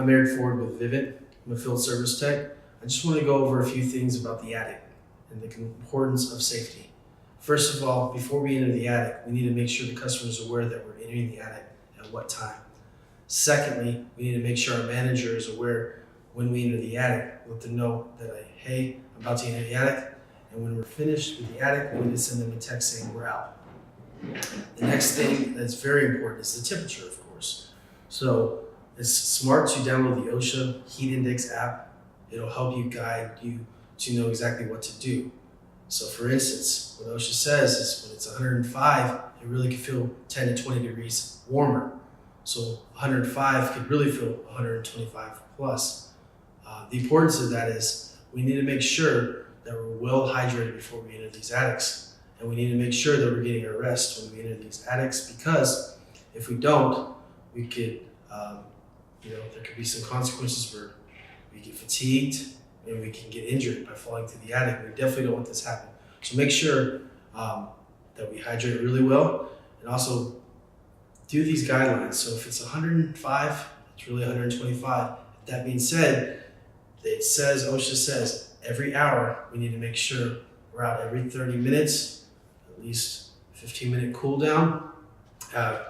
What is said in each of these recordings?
I'm Eric Ford with Vivint. I'm a field service tech. I just want to go over a few things about the attic and the importance of safety. First of all, before we enter the attic, we need to make sure the customer is aware that we're entering the attic at what time. Secondly, we need to make sure our manager is aware when we enter the attic. Let them know that, hey, I'm about to enter the attic, and when we're finished with the attic, we need to send them a text saying we're out. The next thing that's very important is the temperature, of course. So it's smart to download the OSHA Heat Index app. It'll help you guide you to know exactly what to do. So for instance, what OSHA says is when it's 105, it really can feel 10 to 20 degrees warmer. So 105 could really feel 125 plus. The importance of that is we need to make sure that we're well hydrated before we enter these attics. And we need to make sure that we're getting our rest when we enter these attics, because if we don't, we could, there could be some consequences where we get fatigued and we can get injured by falling through the attic. We definitely don't want this to happen. So make sure that we hydrate really well, and also do these guidelines. So if it's 105, it's really 125. That being said, OSHA says every hour we need to make sure we're out every 30 minutes, at least 15-minute cool down.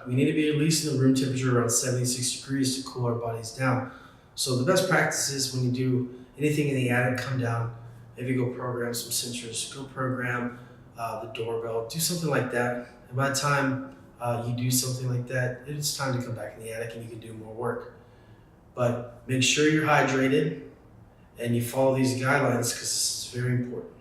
We need to be at least in the room temperature around 76 degrees to cool our bodies down. So the best practice is when you do anything in the attic, come down, maybe go program some sensors, go program the doorbell, do something like that. And by the time you do something like that, it's time to come back in the attic and you can do more work. But make sure you're hydrated and you follow these guidelines, because this is very important.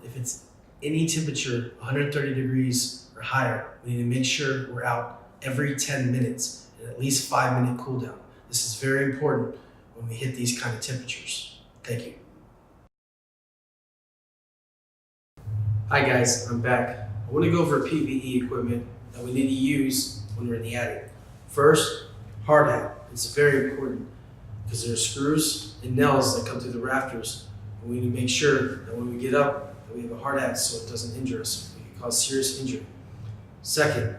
If it's any temperature, 130 degrees or higher, we need to make sure we're out every 10 minutes and at least 5-minute cool down. This is very important when we hit these kind of temperatures. Thank you. Hi guys, I'm back. I want to go over PPE equipment that we need to use when we're in the attic. First, hard hat. It's very important because there are screws and nails that come through the rafters, and we need to make sure that when we get up that we have a hard hat so it doesn't injure us. It can cause serious injury. Second,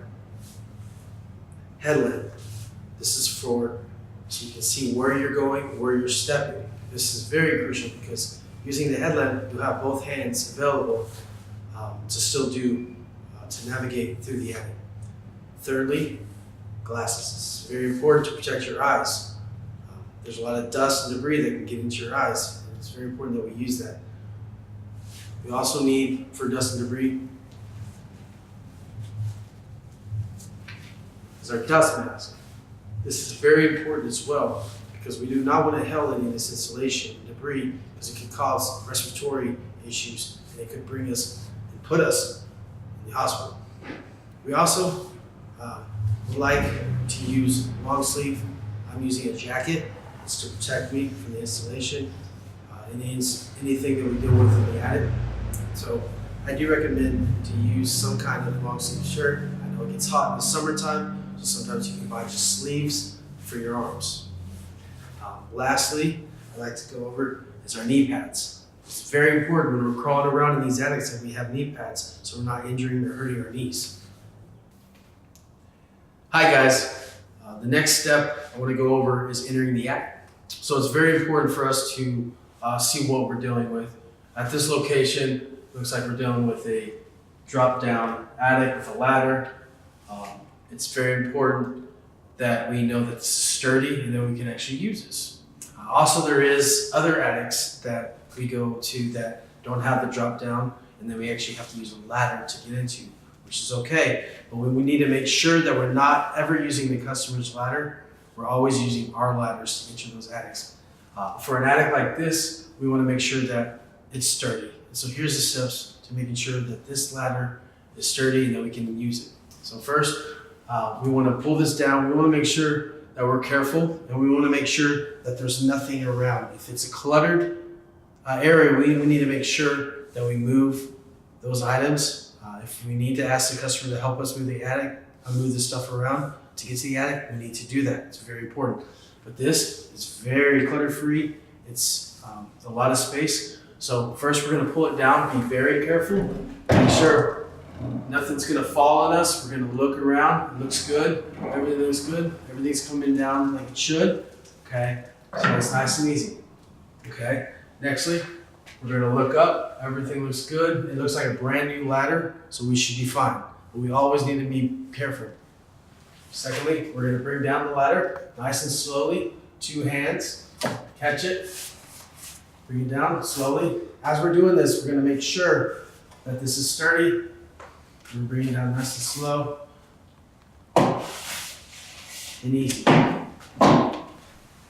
headlamp. This is so you can see where you're going, where you're stepping. This is very crucial because using the headlamp, you have both hands available to navigate through the attic. Thirdly, glasses. This is very important to protect your eyes. There's a lot of dust and debris that can get into your eyes, and it's very important that we use that. We also need, for dust and debris, is our dust mask. This is very important as well, because we do not want to inhale any of this insulation and debris, because it could cause respiratory issues, and it could bring us and put us in the hospital. We also like to use long sleeve. I'm using a jacket. It's to protect me from the installation, anything that we deal with in the attic. So I do recommend to use some kind of long sleeve shirt. I know it gets hot in the summertime, so sometimes you can buy just sleeves for your arms. Lastly, I like to go over is our knee pads. It's very important when we're crawling around in these attics that we have knee pads so we're not injuring or hurting our knees. Hi guys. The next step I want to go over is entering the attic. So it's very important for us to see what we're dealing with. At this location, looks like we're dealing with a drop-down attic with a ladder. It's very important that we know that this is sturdy and that we can actually use this. Also, there is other attics that we go to that don't have the drop-down, and then we actually have to use a ladder to get into, which is okay. But we need to make sure that we're not ever using the customer's ladder. We're always using our ladders to enter those attics. For an attic like this, we want to make sure that it's sturdy. And so here's the steps to making sure that this ladder is sturdy and that we can use it. So first, we want to pull this down. We want to make sure that we're careful, and we want to make sure that there's nothing around. If it's a cluttered area, we need to make sure that we move those items. If we need to ask the customer to help us move the attic, move this stuff around to get to the attic, we need to do that. It's very important. But this is very clutter-free. It's a lot of space. So first we're going to pull it down, be very careful, make sure nothing's going to fall on us. We're going to look around. It looks good. Everything looks good. Everything's coming down like it should. Okay, so it's nice and easy. Okay, nextly, we're gonna look up. Everything looks good. It looks like a brand new ladder, so we should be fine. But we always need to be careful. Secondly, we're gonna bring down the ladder nice and slowly. 2 hands, catch it, bring it down slowly. As we're doing this, we're gonna make sure that this is sturdy. We're gonna bring it down nice and slow and easy.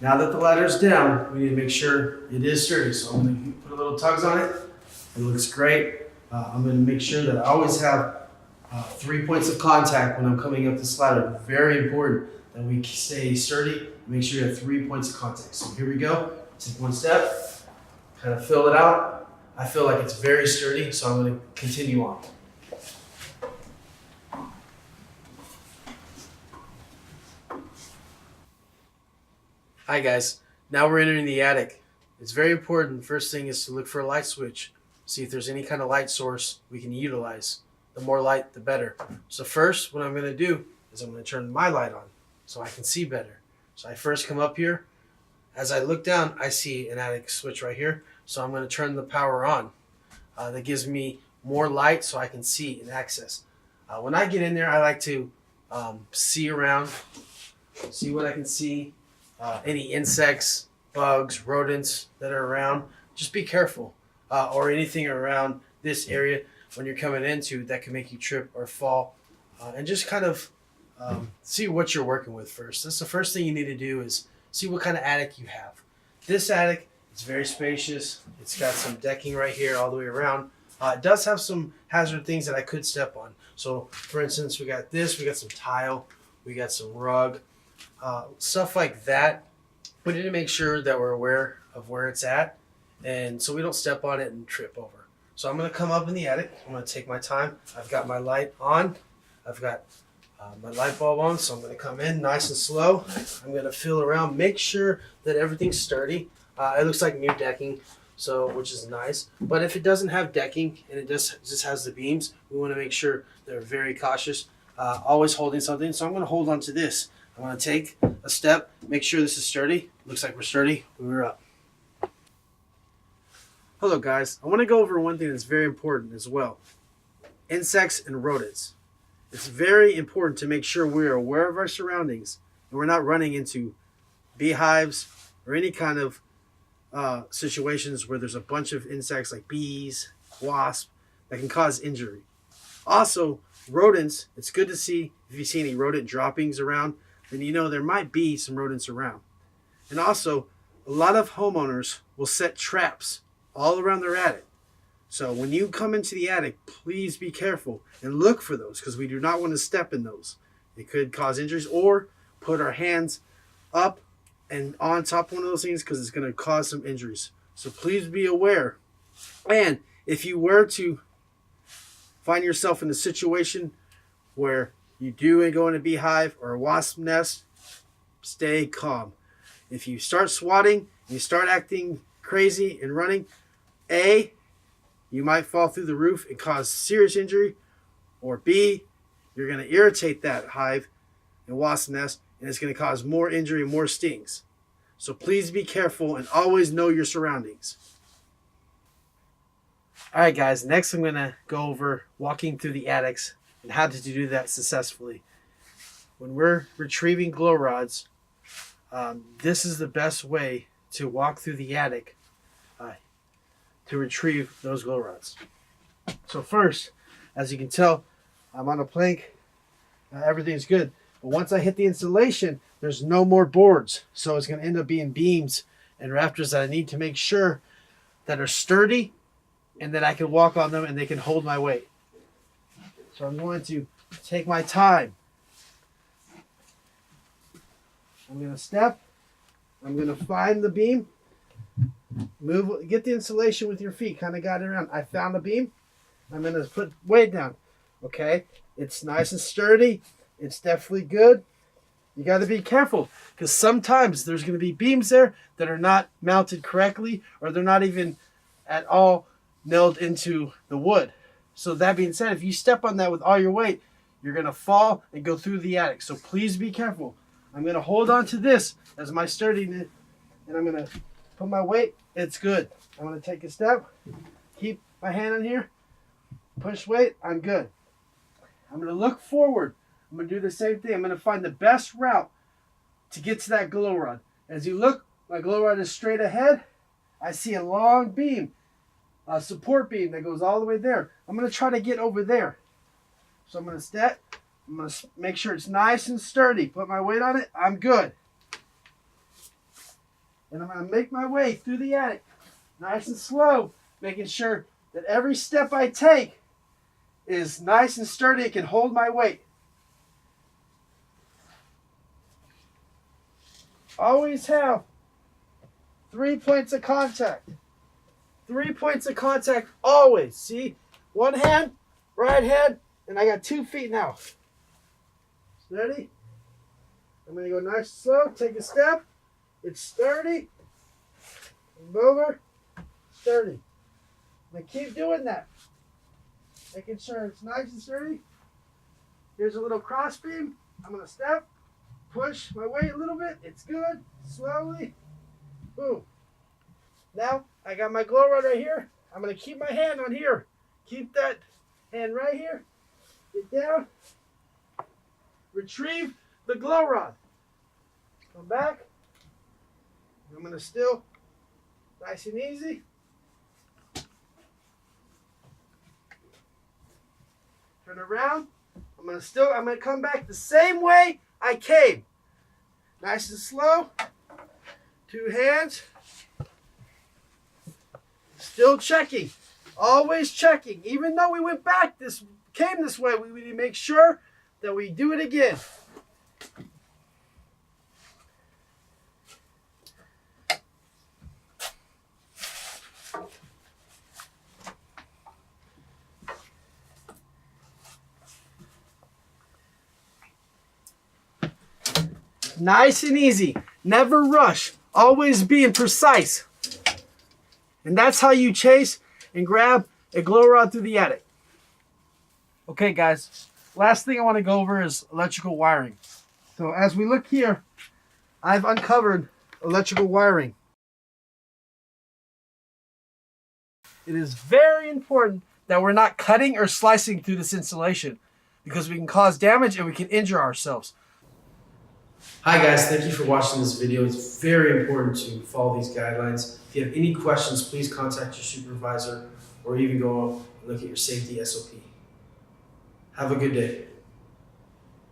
Now that the ladder's down, we need to make sure it is sturdy. So I'm going to put a little tugs on it. It looks great. I'm going to make sure that I always have 3 points of contact when I'm coming up this ladder. Very important that we stay sturdy. Make sure you have 3 points of contact. So here we go. Take one step, kind of fill it out. I feel like it's very sturdy, so I'm going to continue on. Hi guys, now we're entering the attic. It's very important. First thing is to look for a light switch. See if there's any kind of light source we can utilize. The more light, the better. So first, what I'm going to do is I'm going to turn my light on so I can see better. So I first come up here. As I look down, I see an attic switch right here. So I'm going to turn the power on. That gives me more light so I can see and access. When I get in there, I like to see around, see what I can see. Any insects, bugs, rodents that are around, just be careful. Or anything around this area when you're coming into that can make you trip or fall. And just kind of see what you're working with first. That's the first thing you need to do is see what kind of attic you have. This attic is very spacious. It's got some decking right here all the way around. It does have some hazard things that I could step on. So for instance, we got this, we got some tile, we got some rug. Stuff like that. We need to make sure that we're aware of where it's at, and so we don't step on it and trip over. So I'm going to come up in the attic. I'm going to take my time. I've got my light on. I've got my light bulb on, so I'm going to come in nice and slow. I'm going to feel around, make sure that everything's sturdy. It looks like new decking, so which is nice. But if it doesn't have decking and it just has the beams, we want to make sure they're very cautious. Always holding something. So I'm going to hold on to this. I'm going to take a step, make sure this is sturdy. Looks like we're sturdy. We're up. Hello guys. I want to go over one thing that's very important as well. Insects and rodents. It's very important to make sure we're aware of our surroundings and we're not running into beehives or any kind of situations where there's a bunch of insects like bees, wasps that can cause injury. Also, rodents, it's good to see if you see any rodent droppings around, then you know there might be some rodents around. And also, a lot of homeowners will set traps all around their attic. So when you come into the attic, please be careful and look for those because we do not want to step in those. It could cause injuries or put our hands up and on top of one of those things because it's going to cause some injuries. So please be aware. And if you were to find yourself in a situation where you do go in a beehive or a wasp nest, stay calm. If you start swatting, you start acting crazy and running, A, you might fall through the roof and cause serious injury, or B, you're going to irritate that hive and wasp nest, and it's going to cause more injury and more stings. So please be careful and always know your surroundings. All right, guys, next I'm going to go over walking through the attics and how to do that successfully. When we're retrieving glow rods, this is the best way to walk through the attic to retrieve those glow rods. So first, as you can tell, I'm on a plank. Everything's good. But once I hit the installation, there's no more boards. So it's going to end up being beams and rafters that I need to make sure that are sturdy and that I can walk on them and they can hold my weight. So I'm going to take my time. I'm going to step. I'm going to find the beam. Move, get the insulation with your feet. Kind of got it around. I found the beam. I'm going to put weight down. Okay? It's nice and sturdy. It's definitely good. You got to be careful because sometimes there's going to be beams there that are not mounted correctly or they're not even at all nailed into the wood. So that being said, if you step on that with all your weight, you're going to fall and go through the attic. So please be careful. I'm going to hold on to this as my sturdiness and I'm gonna put my weight. It's good. I'm gonna take a step, keep my hand on here, push weight, I'm good. I'm gonna look forward. I'm gonna do the same thing. I'm gonna find the best route to get to that glow rod. As you look, my glow rod is straight ahead. I see a long beam, a support beam that goes all the way there. I'm gonna try to get over there. So I'm gonna step. I'm gonna make sure it's nice and sturdy. Put my weight on it. I'm good. And I'm gonna make my way through the attic, nice and slow, making sure that every step I take is nice and sturdy. It can hold my weight. Always have 3 points of contact. 3 points of contact always. See? One hand, right hand, and I got 2 feet now. Steady. I'm going to go nice and slow. Take a step. It's sturdy. Move over. Sturdy. I'm going to keep doing that. Making sure it's nice and sturdy. Here's a little cross beam. I'm going to step. Push my weight a little bit. It's good. Slowly. Boom. Now I got my glow rod right here. I'm going to keep my hand on here. Keep that hand right here. Get down. Retrieve the glow rod. Come back. I'm going to still, nice and easy. Turn around. I'm going to come back the same way I came. Nice and slow. 2 hands. Still checking. Always checking. Even though we came this way, we need to make sure that we do it again. Nice and easy. Never rush. Always being precise. And that's how you chase and grab a glow rod through the attic. Okay, guys. Last thing I want to go over is electrical wiring. So as we look here, I've uncovered electrical wiring. It is very important that we're not cutting or slicing through this insulation because we can cause damage and we can injure ourselves. Hi guys, thank you for watching this video. It's very important to follow these guidelines. If you have any questions, please contact your supervisor or even go and look at your safety SOP. Have a good day.